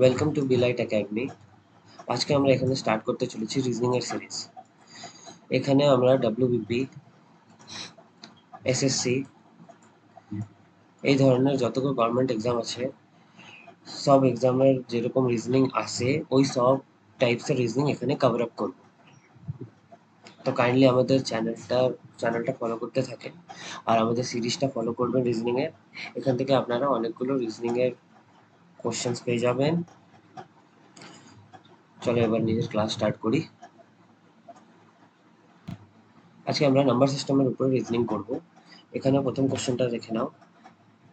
Welcome to বিলাইট academy. আজকে আমরা এখানে স্টার্ট করতে চলেছি রিজনিং এর সিরিজ। এখানে আমরা ডব্লিউবিপি, এসএসসি এই ধরনের যতগুলো গভর্নমেন্ট এক্সাম আছে সব এক্সামের যেরকম রিজনিং আসে ওই সব টাইপসের রিজনিং এখানে কভার আপ করব। তো কাইন্ডলি আমাদের চ্যানেলটা ফলো করতে থাকেন আর আমাদের সিরিজটা ফলো করবেন রিজনিং এর। এখান থেকে আপনারা অনেকগুলো রিজনিং এর কোশ্চেন্স পেয়ে যাবেন। চলো এবার নিজের ক্লাস স্টার্ট করি। আজকে আমরা নাম্বার সিস্টেমের উপরে রিজনিং করব। এখানে প্রথম কোশ্চেনটা দেখে নাও।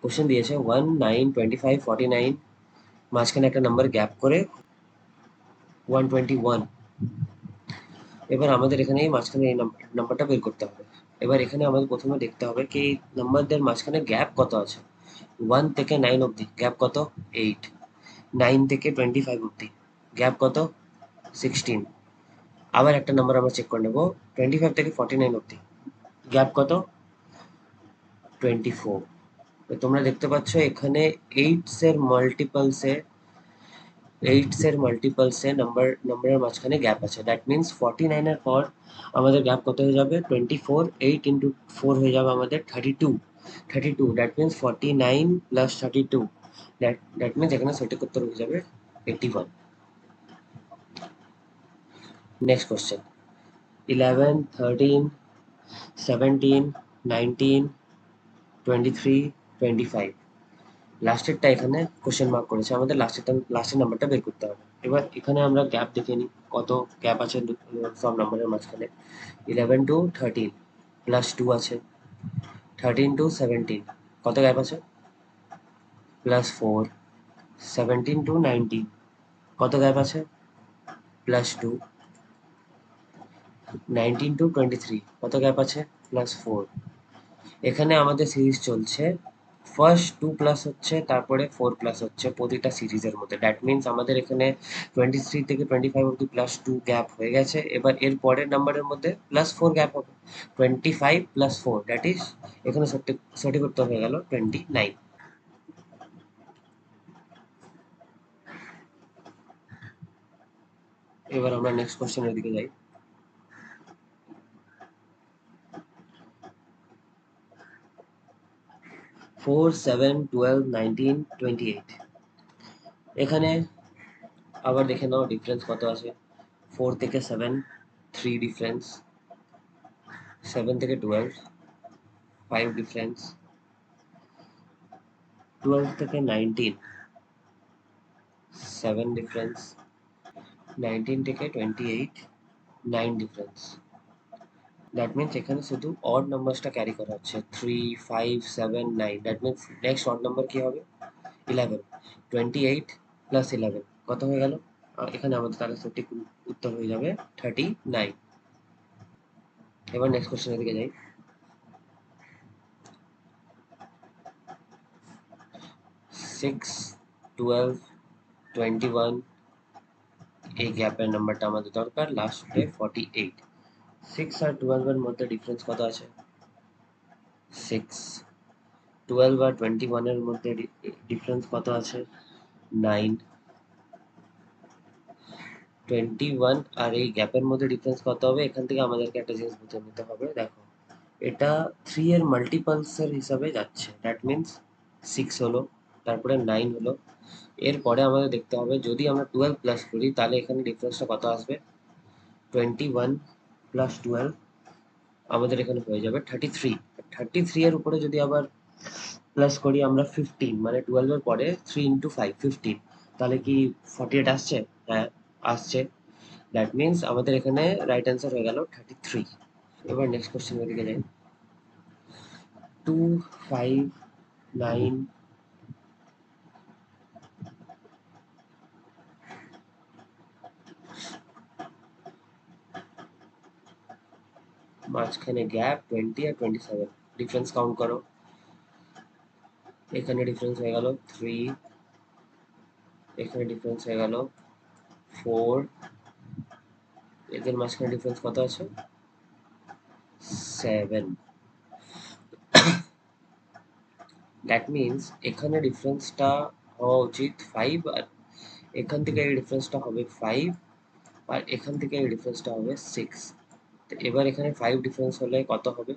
কোশ্চেন দিয়েছে 1, 9, 25, 49, মাঝখানে একটা নাম্বার গ্যাপ করে 121। এবার আমাদের এখানে এই মাঝখানে এই নাম্বারটা বের করতে হবে। এবার এখানে আমাদের প্রথমে দেখতে হবে কি এই নাম্বারদের মাঝখানে গ্যাপ কত আছে। 1 থেকে 9 অবধি গ্যাপ কত? 8। 9 থেকে 25 অবধি গ্যাপ কত? 16। আবার একটা নাম্বার আমরা চেক করে নেব, 25 থেকে 49 অবধি গ্যাপ কত? 24। তো তোমরা দেখতে পাচ্ছ এখানে এইটস এর মাল্টিপলসে নাম্বারের মাঝখানে গ্যাপ আছে। দ্যাট মিনস 49 এর পর আমাদের গ্যাপ কত হয়ে যাবে? 24। 8 ইন্টু 4 হয়ে যাবে আমাদের 32। 32 that means 49 plus 32, that means এখানে সঠিক উত্তর হয়ে যাবে 81। Next question 11, 13, 17, 19, 23, 25। লাস্টেরটা এখানে কোশ্চেন মার্ক করেছে, আমাদের লাস্টের নাম্বারটা বের করতে হবে। এবার এখানে আমরা গ্যাপ দেখে নিই, কত গ্যাপ আছে সব নাম্বারের মাঝখানে। 11 টু 13 প্লাস 2 আছে। 13 টু 17 কত গ্যাপ আছে? প্লাস 4। 17 টু 19 কত গ্যাপ আছে? প্লাস 2। 19 টু 23 কত গ্যাপ আছে? প্লাস 4। এখানে আমাদের সিরিজ চলছে, ফার্স্ট 2 প্লাস হচ্ছে, তারপরে 4 প্লাস হচ্ছে প্রতিটা সিরিজের মধ্যে। দ্যাট মিনস আমাদের এখানে 23 থেকে 25 অব্দি প্লাস 2 গ্যাপ হয়ে গেছে। এবার এর পরের নাম্বারের মধ্যে প্লাস 4 গ্যাপ হবে। 25 প্লাস 4 দ্যাট ইজ এখানে সঠিক সঠিক উত্তর হয়ে গেল 29। এবার আমরা নেক্সট কোশ্চেনের দিকে যাই। 4, 7, 12, 19, 28। এখানে আবার দেখে নাও ডিফারেন্স কত আছে। 4 থেকে 7 3 ডিফারেন্স, 7 থেকে 12 5 ডিফারেন্স, 12 থেকে 19 7 ডিফারেন্স, 19 থেকে 28 9 ডিফারেন্স। দ্যাট মিনস এখানে শুধু অড নাম্বারসটা ক্যারি করা হচ্ছে, 3, 5, 7, 9। That means next odd number কি হবে? 11। 28 প্লাস 11 কত হয়ে গেল? এখানে আমাদের তাহলে সঠিক উত্তর হয়ে যাবে 39। এবার নেক্সট কোশ্চেনের দিকে যাই। 6, 12, 21 এই গ্যাপের নাম্বারটা আমাদের দরকার, লাস্টে 48। 6 আর 12 এর মধ্যে ডিফারেন্স কত আছে? 6। 12 আর 21 এর মধ্যে ডিফারেন্স কত আছে? 9। 21 আর এই গ্যাপের মধ্যে ডিফারেন্স কত হবে? এখান থেকে আমাদেরকে একটা জিনিস বুঝে নিতে হবে। দেখো এটা 3 এর মাল্টিপলস এর হিসাবে যাচ্ছে, দ্যাট মিনস 6 হলো, তারপরে 9 হলো। এরপরে আমাদের দেখতে হবে যদি আমরা 12 প্লাস করি তাহলে এখানে ডিফারেন্সটা কত আসবে? 21 প্লাস 12 আমাদের এখানে হয়ে যাবে 33। 33 এর উপরে যদি আবার প্লাস করি আমরা 15, মানে 12 এর পরে 3 ইন্টু 5 15, তাহলে কি 48 আসছে? হ্যাঁ আসছে। দ্যাট মিনস আমাদের এখানে রাইট অ্যান্সার হয়ে গেল 33। এবার নেক্সট কোশ্চেনের দিকে যাই। 2, 5, 9, মাঝখানে গ্যাপ 20 আর 27। ডিফারেন্স কাউন্ট করো। এখানে ডিফারেন্স হয়ে গেল 3, এখানে ডিফারেন্স হয়ে গেল 4, এদের মাঝখানে ডিফারেন্স কত আছে? 7। দ্যাট মিনস এখানে ডিফারেন্সটা হওয়া উচিত 5 আর এখান থেকে এই ডিফারেন্সটা হবে 5, আর এখান থেকে এই ডিফারেন্সটা হবে 6। তো এবার এখানে 5 ডিফারেন্স হলে কত হবে?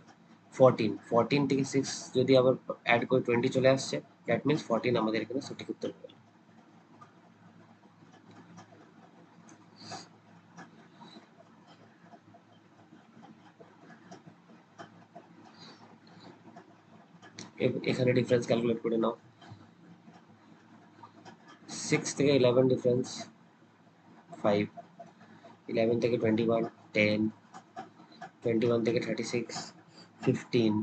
14। 14 থেকে 6 যদি আবার অ্যাড করে 20 চলে আসছে, দ্যাট মিন্স 14 আমাদের এখানে সঠিক উত্তর হবে। এখানে ডিফারেন্স ক্যালকুলেট করে নাও। 6 থেকে 11 ডিফারেন্স 5, 11 থেকে 21 10, 21 থেকে 36 15,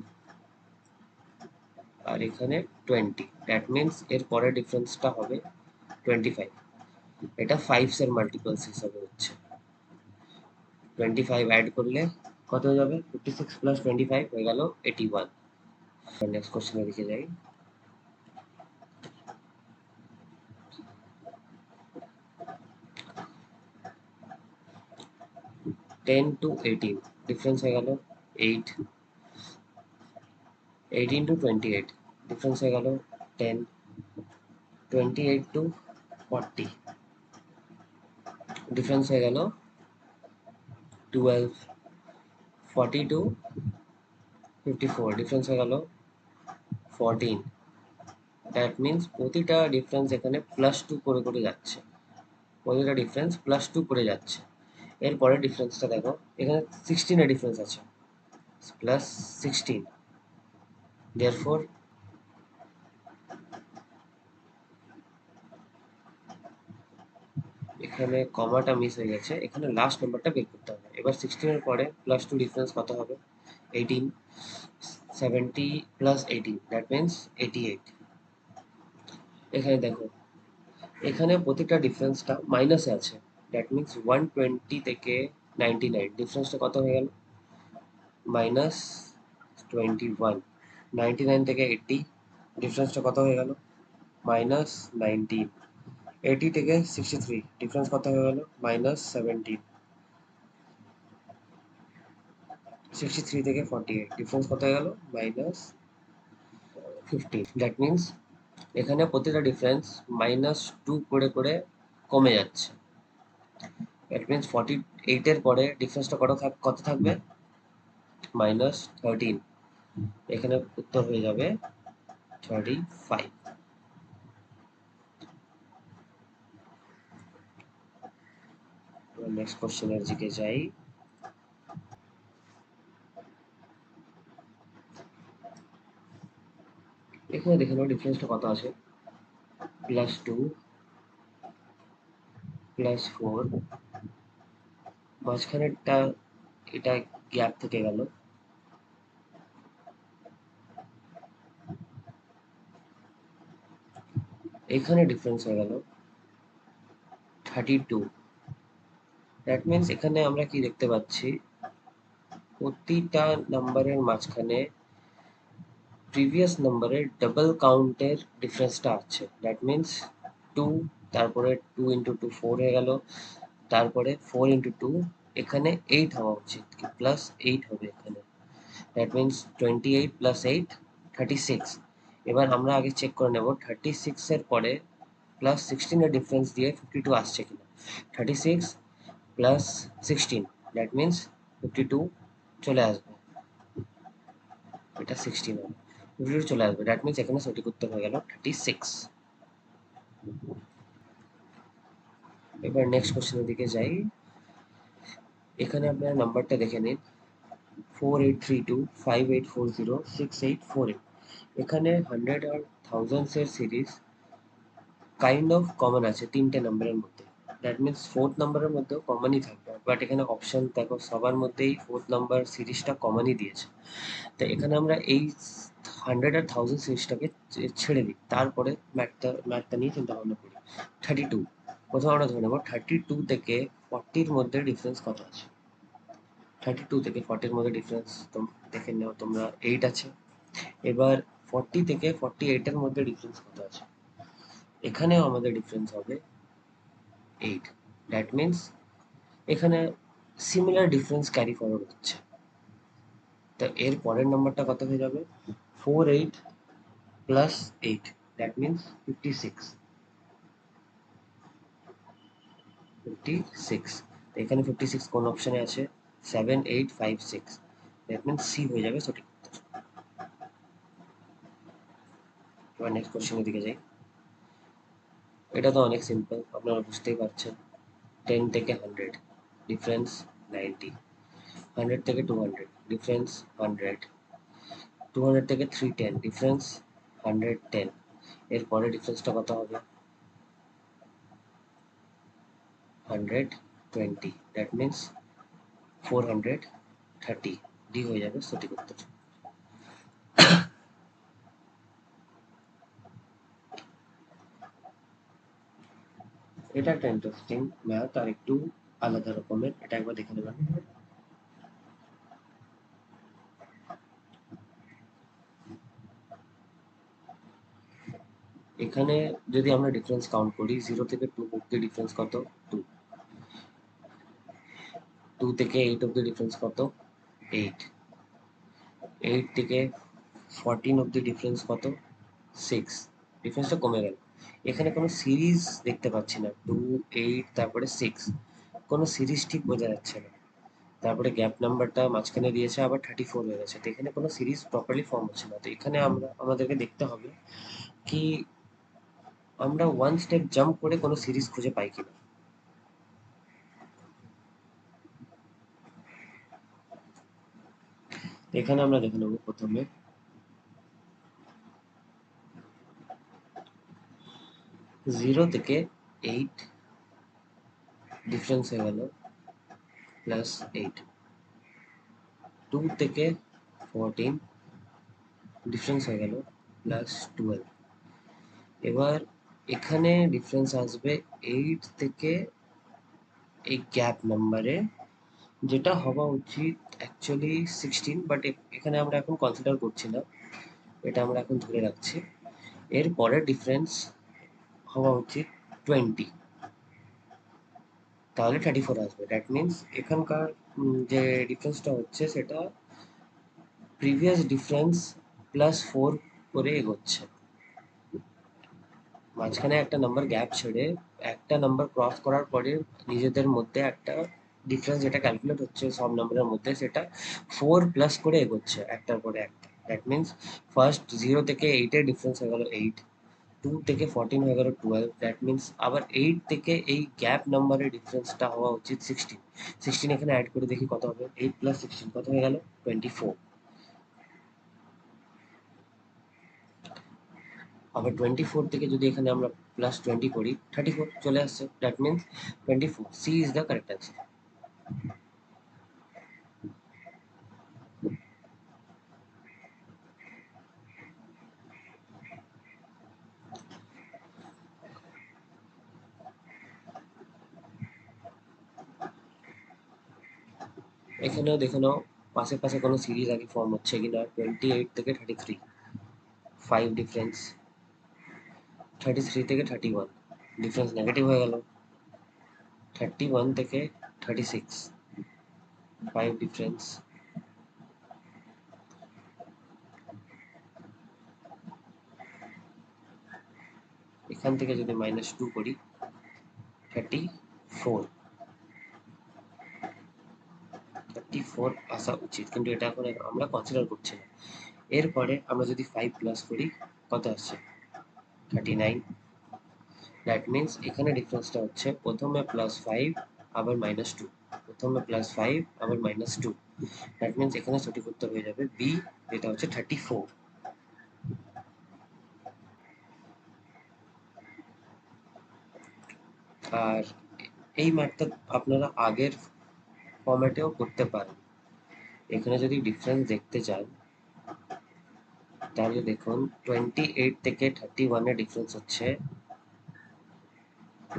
আর এখানে 20। দ্যাট মিন্স এর পরের ডিফারেন্সটা হবে 25। এটা 5 এর মাল্টিপলস হিসাবে হচ্ছে। 25 অ্যাড করলে কত হয়ে যাবে? 56 প্লাস 25 হয়ে গেল 81। নেক্সট কোশ্চেনে দিকে যাই। 10 to 18 ডিফারেন্স হয়ে গেল 8। 18 to 28 ডিফারেন্স হয়ে গেল 10। 28 to 40 ডিফারেন্স হয়ে গেল 12। 40 to 54 ডিফারেন্স হয়ে গেল 14। দ্যাট মিন্স প্রতিটা ডিফারেন্স এখানে +2 করে করে যাচ্ছে। প্রতিটা ডিফারেন্স +2 করে যাচ্ছে। এর পরের ডিফারেন্সটা দেখো, এখানে 16 এর ডিফারেন্স আছে, +16। দেয়ারফোর এখানে কমাটা মিস হয়ে গেছে, এখানে লাস্ট নাম্বারটা বের করতে হবে। এবার 16 এর পরে +2 ডিফারেন্স কত হবে? 18। 70 প্লাস 18 দ্যাট মিন্স 88। এখানে দেখো, এখানে প্রতিটা ডিফারেন্সটা মাইনাসে আছে। দ্যাট মিন্স 120 থেকে 99 ডিফারেন্সটা কত হয়ে গেল? -21। 99 থেকে 80 ডিফারেন্সটা কত হয়ে গেল? -19। 80 থেকে 63 ডিফারেন্স কত হয়ে গেল? -17। 63 থেকে 48 ডিফারেন্স কত হয়ে গেল? -15। দ্যাট মিন্স এখানে প্রতিটা ডিফারেন্স -2 করে করে কমে যাচ্ছে। দ্যাট মিন্স 48 এর পরে ডিফারেন্সটা কত থাকবে? -13। এখানে উত্তর হয়ে যাবে 35। নেক্সট কোশ্চেনের দিকে যাই। এখানে দেখে নাও ডিফারেন্সটা কত আছে। +2 +4, মাঝখানেরটা এটা গ্যাপ থেকে গেল। এখানে ডিফারেন্স হয়ে গেল 32। দ্যাট মিন্স এখানে আমরা কি দেখতে পাচ্ছি? প্রতিটা নাম্বারের মাঝখানে প্রিভিয়াস নাম্বারের ডাবল কাউন্টের ডিফারেন্সটা আছে। দ্যাট মিন্স 2, তারপরে 2 ইন্টু 2 4 হয়ে গেল, তারপরে 4 ইন্টু 2 এখানে 8 হওয়া উচিত, কি +8 হবে এখানে। That means 28 + 8 36। এবার আমরা আগে চেক করে নেব 36 এর পরে +16 এর ডিফারেন্স দিয়ে 52 আসছে কিনা। 36 + 16 দ্যাট মিন্স 52 চলে আসবে, এটা 16 হবে, 52 চলে আসবে। দ্যাট মিন্স এখানে সঠিক উত্তর হয়ে গেল 36। এবার নেক্সট কোশ্চেনের দিকে যাই। এখানে আপনারা নাম্বারটা দেখে নিন, 4832 5840 6848। এখানে 100 আর থাউজেন্ডস এর সিরিজ কাইন্ড অফ কমন আছে তিনটে নাম্বারের মধ্যে। দ্যাট মিন্স ফোর্থ নাম্বারের মধ্যেও কমনই থাকবে, বাট এখানে অপশন দেখো সবার মধ্যেই ফোর্থ নাম্বার সিরিজটা কমনই দিয়েছে। তো এখানে আমরা এই 100 আর 1000 সিরিজটাকে ছেড়ে দিই, তারপরে ম্যাথটা নিয়ে চিন্তা ভাবনা করি। 32 প্রথমে আমরা ধরে নেবো 32 থেকে 40 এর মধ্যে ডিফারেন্স কত আছে। 32 থেকে 40 এর মধ্যে ডিফারেন্স দেখে নাও তোমরা 8 আছে। এবার 40 থেকে 48 এর মধ্যে ডিফারেন্স কত আছে? এখানেও আমাদের ডিফারেন্স হবে 8। দ্যাট মিন্স এখানে সিমিলার ডিফারেন্স ক্যারি ফরওয়ার্ড হচ্ছে। তো এর পরের নাম্বারটা কত হয়ে যাবে? 48 + 8 দ্যাট মিন্স 56। 56। এখানে 56 কোন অপশনে আছে? 7856। দ্যাট মিন্স সি হয়ে যাবে সঠিক উত্তর। এবার নেক্সট কোশ্চেনের দিকে যাই। এটা তো অনেক সিম্পল, আপনারা বুঝতেই পারছেন। 10 থেকে 100 ডিফারেন্স 90, 100 থেকে 200 ডিফারেন্স 100, 200 থেকে 310 ডিফারেন্স 110। এরপরে ডিফারেন্সটা কত হবে? 120। That means 430। ডি হয়ে যাবে সঠিক উত্তর। এটা একটা ইন্টারেস্টিং ম্যাথ, আর একটু আলাদা রকমের, এটা একবার দেখে নেবেন। এখানে যদি আমরা ডিফারেন্স কাউন্ট করি, 0 থেকে 2 অব্দি ডিফারেন্স কত? 2। 2 থেকে 8 অব্দি ডিফারেন্স কত? 8। 8 থেকে 14 অব্দি ডিফারেন্স কত? 6। ডিফারেন্সটা কমে গেল। এখানে কোনো সিরিজ দেখতে পাচ্ছি না। 2, 8, তারপরে 6, কোনো সিরিজ ঠিক বোঝা যাচ্ছে না। তারপরে গ্যাপ নাম্বারটা মাঝখানে দিয়েছে, আবার 34 হয়ে গেছে। তো এখানে কোনো সিরিজ প্রপারলি ফর্ম হচ্ছে না। তো এখানে আমাদেরকে দেখতে হবে কি আমরা ওয়ান স্টেপ জাম্প করে কোনো সিরিজ খুঁজে পাই কিনা। এখানে আমরা দেখে নেবো প্রথমে 0 থেকে 8 ডিফারেন্স হয়ে গেল +8। 2 থেকে 14 ডিফারেন্স হয়ে গেল +12। এবার এখানে ডিফারেন্স আসবে 8 থেকে এই গ্যাপ নাম্বারে, যেটা হওয়া উচিত অ্যাকচুয়ালি 16, বাট এখানে আমরা এখন কনসিডার করছি না, এটা আমরা এখন ধরে রাখছি। এর পরের ডিফারেন্স হওয়া উচিত 20, তাহলে 34 আসবে। দ্যাট মিন্স এখানকার যে ডিফারেন্সটা হচ্ছে সেটা প্রিভিয়াস ডিফারেন্স +4 করে এগোচ্ছে। মাঝখানে একটা নাম্বার গ্যাপ ছেড়ে একটা নাম্বার ক্রস করার পরে নিজেদের মধ্যে একটা ডিফারেন্স যেটা ক্যালকুলেট হচ্ছে সব নাম্বারের মধ্যে, সেটা 4 প্লাস করে এগোচ্ছে একটার পরে একটা। দ্যাট মিন্স ফার্স্ট 0 থেকে 8 এর ডিফারেন্স হয়ে গেল 8, 2 থেকে 14 হয়ে গেল 12। দ্যাট মিন্স আবার 8 থেকে এই গ্যাপ নাম্বারের ডিফারেন্সটা হওয়া উচিত 16। 16 এখানে অ্যাড করে দেখি কত হবে। 8 প্লাস 16 কত হয়ে গেল? 24। আবার 24 থেকে যদি এখানে আমরা +20 করি, 34 চলে আসছে। That means 24, C is the correct answer. এখানেও দেখে নাও পাশে পাশে কোনো সিরিজ আগে ফর্ম হচ্ছে কিনা। 28 থেকে 33 5 ডিফারেন্স, 33 থেকে 31 ডিফারেন্স নেগেটিভ হয়ে গেল। 31 থেকে 36 5 ডিফারেন্স, এখান থেকে যদি -2 করি 34, 34 আসা উচিত, কিন্তু এটা এখন আমরা কনসিডার করছি না। এরপরে আমরা যদি 5 প্লাস করি কত আসছে? 39। দ্যাট মিন্স এখানে ডিফারেন্সটা হচ্ছে প্রথমে +5 আবার -2, প্রথমে +5 আবার -2। দ্যাট মিন্স এখানে সঠিক উত্তর হয়ে যাবে বি, যেটা হচ্ছে 34। আর এই ম্যাথটা আপনারা আগের ফরম্যাটেও করতে পারেন। এখানে যদি ডিফারেন্স দেখতে চান তাহলে দেখুন 28 থেকে 31 এর ডিফারেন্স হচ্ছে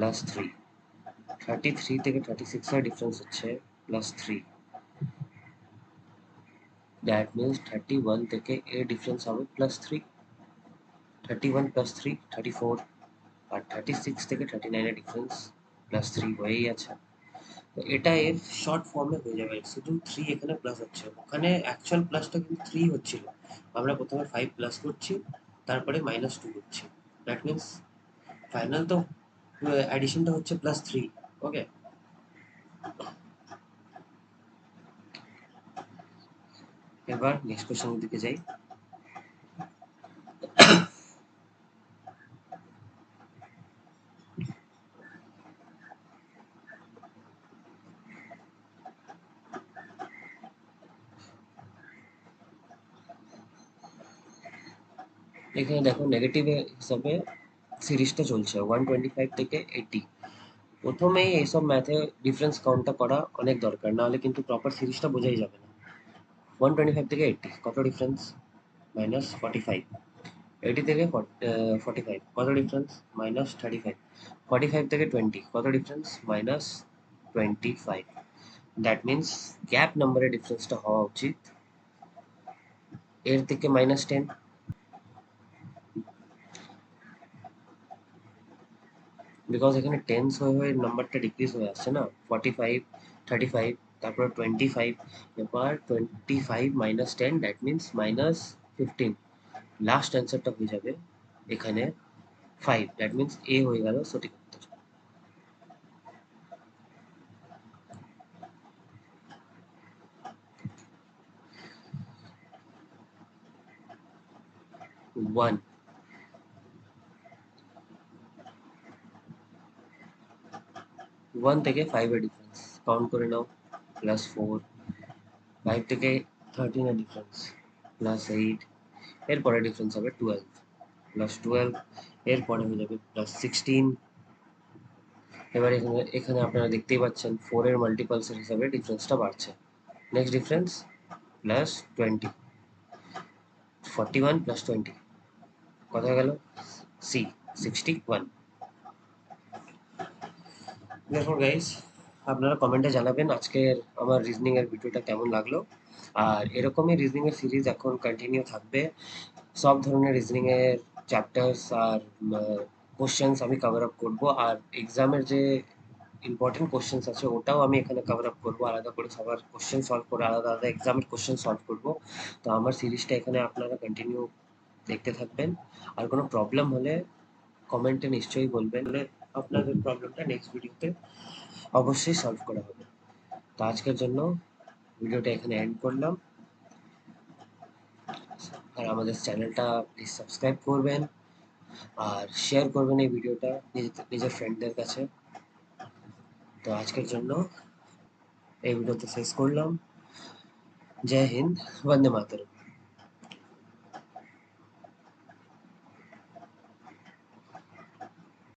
+3, 33 থেকে 36 এর ডিফারেন্স হচ্ছে +3। দ্যাট মিন্স 31 থেকে এর ডিফারেন্স হবে +3, 31 + 3 34, আর 36 থেকে 39 এর ডিফারেন্স +3 হয়েই আছে। তো এটা এর শর্ট ফর্মে হয়ে যাবে। শুধু 3 এখানে প্লাস হচ্ছে, ওখানে অ্যাকচুয়াল প্লাসটা কিন্তু 3 হচ্ছিল। আমরা প্রথমে 5 প্লাস করছি, তারপরে -2 করছি। দ্যাট মিন্স ফাইনাল তো অ্যাডিশনটা হচ্ছে +3। ওকে, এবার নেক্সট কোশ্চেনের দিকে যাই। এখানে দেখো নেগেটিভ হিসাবে সিরিজটা চলছে 125 থেকে 80। প্রথমেই এইসব ম্যাথে ডিফারেন্স কাউন্টটা করা অনেক দরকার, নাহলে কিন্তু প্রপার সিরিজটা বোঝাই যাবে না। 125 থেকে 80 কত ডিফারেন্স? -45। 80 থেকে 45 কত ডিফারেন্স? -35। 45 থেকে 20 কত ডিফারেন্স? -25। দ্যাট মিন্স গ্যাপ নাম্বারের ডিফারেন্সটা হওয়া উচিত এর থেকে -10। বিকজ এখানে টেন্স হয়ে হয়ে নাম্বারটা ডিক্রিজ হয়ে আসছে না। 45, 35, তারপর 25, এবার 25 -10 দ্যাট মিন্স -15। লাস্ট অ্যান্সারটা হয়ে যাবে এখানে 5, দ্যাট মিন্স এ হয়ে গেল সঠিক উত্তর। 1, 1 থেকে 5 এর ডিফারেন্স কাউন্ট করে নাও, +4। 5 থেকে 13 এর ডিফারেন্স +8। এরপরে ডিফারেন্স হবে 12, +12। এরপরে হয়ে যাবে +16। এবার এখানে এখানে আপনারা দেখতেই পাচ্ছেন 4 এর মাল্টিপলসের হিসাবে ডিফারেন্সটা বাড়ছে। Next difference +20। 41 +20 কত হয়ে গেল? সি, 61। দেখো গাইস, আপনারা কমেন্টে জানাবেন আজকের আমার রিজনিং এর ভিডিওটা কেমন লাগলো। আর এরকমই রিজনিং এর সিরিজ এখন কন্টিনিউ থাকবে। সব ধরনের রিজনিং এর চ্যাপ্টার্স আর কোশ্চেন্স আমি কভার আপ করবো। আর এক্সামের যে ইম্পর্টেন্ট কোশ্চেন্স আছে ওটাও আমি এখানে কভার আপ করবো, আলাদা করে সবার কোশ্চেন সলভ করে আলাদা আলাদা এক্সামের কোশ্চেন সলভ করবো। তো আমার সিরিজটা এখানে আপনারা কন্টিনিউ দেখতে থাকবেন। আর কোনো প্রবলেম হলে কমেন্টে নিশ্চয়ই বলবেন, হলে আপনাদের প্রবলেমটা নেক্সট ভিডিওতে অবশ্যই সলভ করা হবে। তো আজকের জন্য ভিডিওটা এখানে এন্ড করলাম। আর আমাদের চ্যানেলটা প্লিজ সাবস্ক্রাইব করবেন আর শেয়ার করবেন এই ভিডিওটা নিজের ফ্রেন্ডদের কাছে। তো আজকের জন্য এই ভিডিওতে শেষ করলাম। জয় হিন্দ, বন্দে মাতরম।